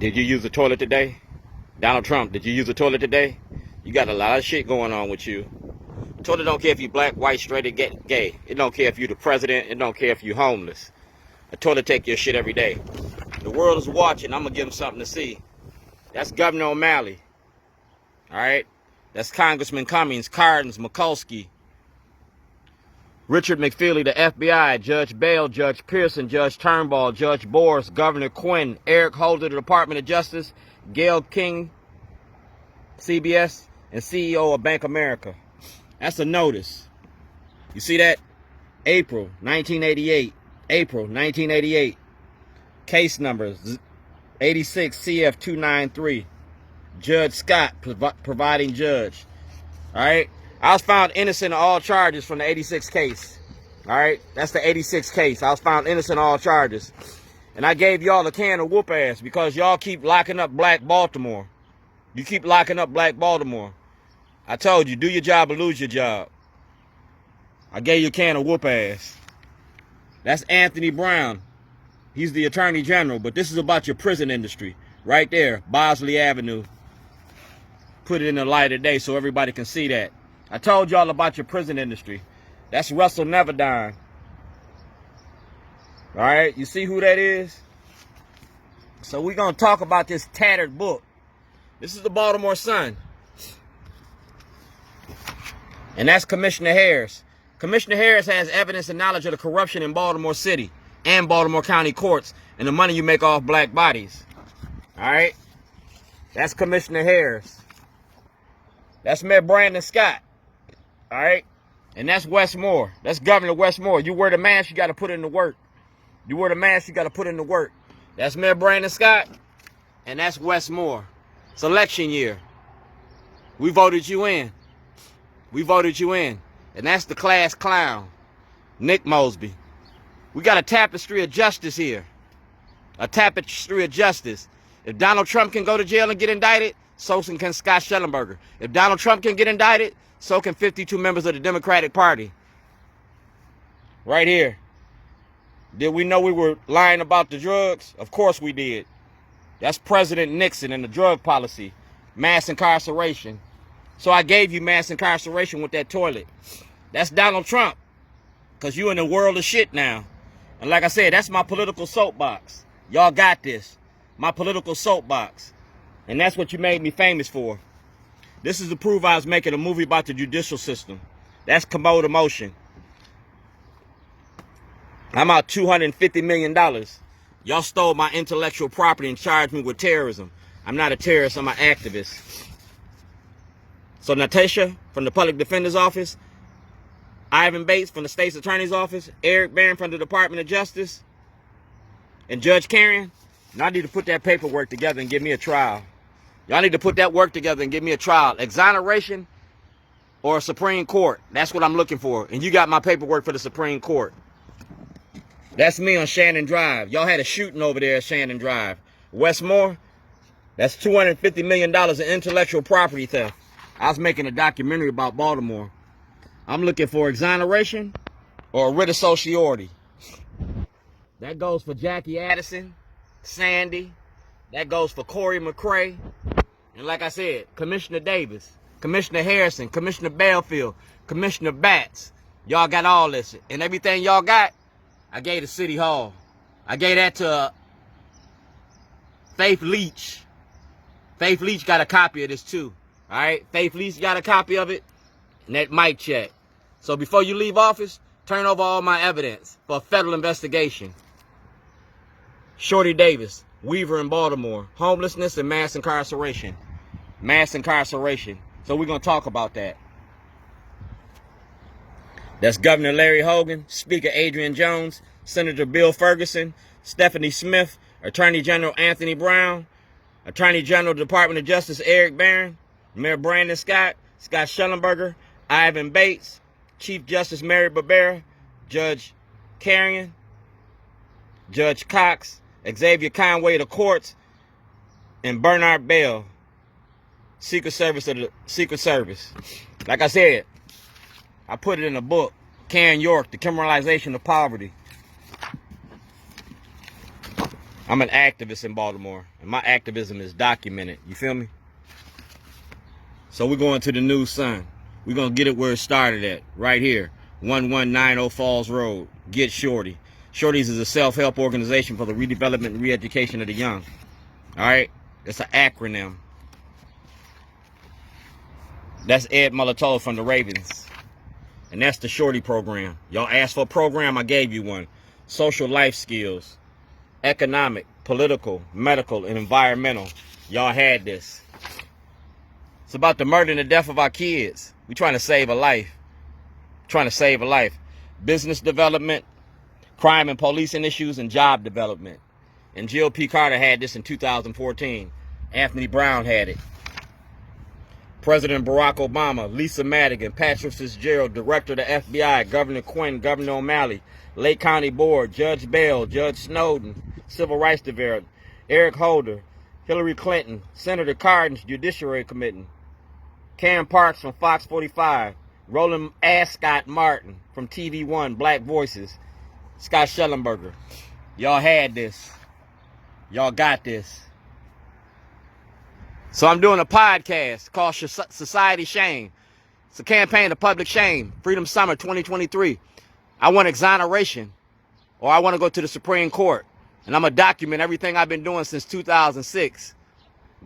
Did you use the toilet today? Donald Trump, did you use the toilet today? You got a lot of shit going on with you. The toilet don't care if you black, white, straight, or gay. It don't care if you the president. It don't care if you homeless. The toilet take your shit every day. The world is watching. I'm going to give them something to see. That's Governor O'Malley. All right? That's Congressman Cummings, Hardin, Mikulski, Richard McFeely, the FBI, Judge Bell, Judge Pearson, Judge Turnbull, Judge Boris, Governor Quinn, Eric Holder, the Department of Justice, Gail King, CBS, and CEO of Bank America. That's a notice. You see that? April 1988. April 1988. Case numbers 86 CF 293. Judge Scott providing judge. All right. I was found innocent of all charges from the 86 case. All right. That's the 86 case. I was found innocent of all charges. And I gave y'all a can of whoop ass because y'all keep locking up black Baltimore. You keep locking up black Baltimore. I told you, do your job or lose your job. I gave you a can of whoop ass. That's Anthony Brown. He's the Attorney General, but this is about your prison industry. Right there, Bosley Avenue. Put it in the light of day so everybody can see that. I told y'all about your prison industry. That's Russell Neverdine. All right, you see who that is? So we're going to talk about this tattered book. This is the Baltimore Sun. And that's Commissioner Harris. Commissioner Harris has evidence and knowledge of the corruption in Baltimore City and Baltimore County courts and the money you make off black bodies. All right? That's Commissioner Harris. That's Mayor Brandon Scott. All right? And that's Westmore. That's Governor Westmore. You wear the mask, you got to put in the work. You wear the mask, you got to put in the work. That's Mayor Brandon Scott. And that's Westmore. It's election year. We voted you in. We voted you in. And that's the class clown, Nick Mosby. We got a tapestry of justice here. A tapestry of justice. If Donald Trump can go to jail and get indicted, so can Scott Shellenberger. If Donald Trump can get indicted, so can 52 members of the Democratic Party. Right here. Did we know we were lying about the drugs? Of course we did. That's President Nixon and the drug policy. Mass incarceration. So I gave you mass incarceration with that toilet. That's Donald Trump. Because you in the world of shit now. And like I said, that's my political soapbox. Y'all got this. My political soapbox. And that's what you made me famous for. This is to prove I was making a movie about the judicial system. That's commode emotion. I'm out $250 million. Y'all stole my intellectual property and charged me with terrorism. I'm not a terrorist, I'm an activist. So Natasha from the Public Defender's Office, Ivan Bates from the States Attorney's Office, Eric Barron from the Department of Justice, and Judge Karen, y'all need to put that paperwork together and give me a trial. Y'all need to put that work together and give me a trial. Exoneration or a Supreme Court. That's what I'm looking for. And you got my paperwork for the Supreme Court. That's me on Shannon Drive. Y'all had a shooting over there at Shannon Drive. Westmore, that's $250 million in intellectual property theft. I was making a documentary about Baltimore. I'm looking for exoneration or a writ of certiorari. That goes for Jackie Addison, Sandy. That goes for Corey McCray. And like I said, Commissioner Davis, Commissioner Harrison, Commissioner Belfield, Commissioner Batts. Y'all got all this. And everything y'all got, I gave to City Hall. I gave that to Faith Leach. Faith Leach got a copy of this too. All right? Faith Leach got a copy of it. And that mic check. So before you leave office, turn over all my evidence for a federal investigation. Shorty Davis, Weaver in Baltimore. Homelessness and mass incarceration. Mass incarceration. So we're going to talk about that. That's Governor Larry Hogan, Speaker Adrian Jones, Senator Bill Ferguson, Stephanie Smith, Attorney General Anthony Brown, Attorney General Department of Justice Eric Barron, Mayor Brandon Scott, Scott Shellenberger, Ivan Bates, Chief Justice Mary Barbera, Judge Carrion, Judge Cox, Xavier Conway of the courts, and Bernard Bell, Secret Service of the Secret Service. Like I said, I put it in a book, Karen York, The Criminalization of Poverty. I'm an activist in Baltimore, and my activism is documented. You feel me? So we're going to the New Sun. We're going to get it where it started at, right here. 1190 Falls Road. Get Shorty. Shorty's is a self-help organization for the redevelopment and re-education of the young. All right? It's an acronym. That's Ed Molotov from the Ravens. And that's the Shorty program. Y'all asked for a program, I gave you one. Social life skills. Economic, political, medical, and environmental. Y'all had this. It's about the murder and the death of our kids. We're trying to save a life. Trying to save a life. Business development, crime and policing issues, and job development. And Jill P. Carter had this in 2014. Anthony Brown had it. President Barack Obama, Lisa Madigan, Patrick Fitzgerald, Director of the FBI, Governor Quinn, Governor O'Malley, Lake County Board, Judge Bell, Judge Snowden, Civil Rights Division, Eric Holder, Hillary Clinton, Senator Cardin's Judiciary Committee, Cam Parks from Fox 45, Roland Ascott Martin from TV One, Black Voices, Scott Shellenberger. Y'all had this. Y'all got this. So I'm doing a podcast called Society Shame. It's a campaign of public shame. Freedom Summer 2023. I want exoneration, or I want to go to the Supreme Court. And I'm going to document everything I've been doing since 2006.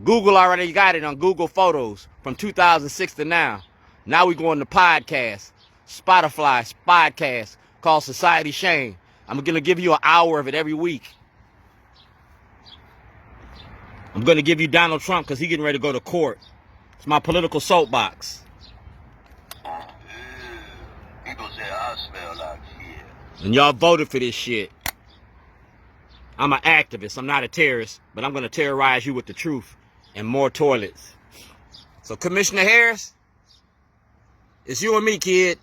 Google already got it on Google Photos from 2006 to now. Now we're going to podcast, Spotify podcast called Society Shame. I'm going to give you an hour of it every week. I'm going to give you Donald Trump because he's getting ready to go to court. It's my political soapbox. People say I smell like shit. And y'all voted for this shit. I'm an activist. I'm not a terrorist. But I'm going to terrorize you with the truth and more toilets. So Commissioner Harris, it's you and me, kid.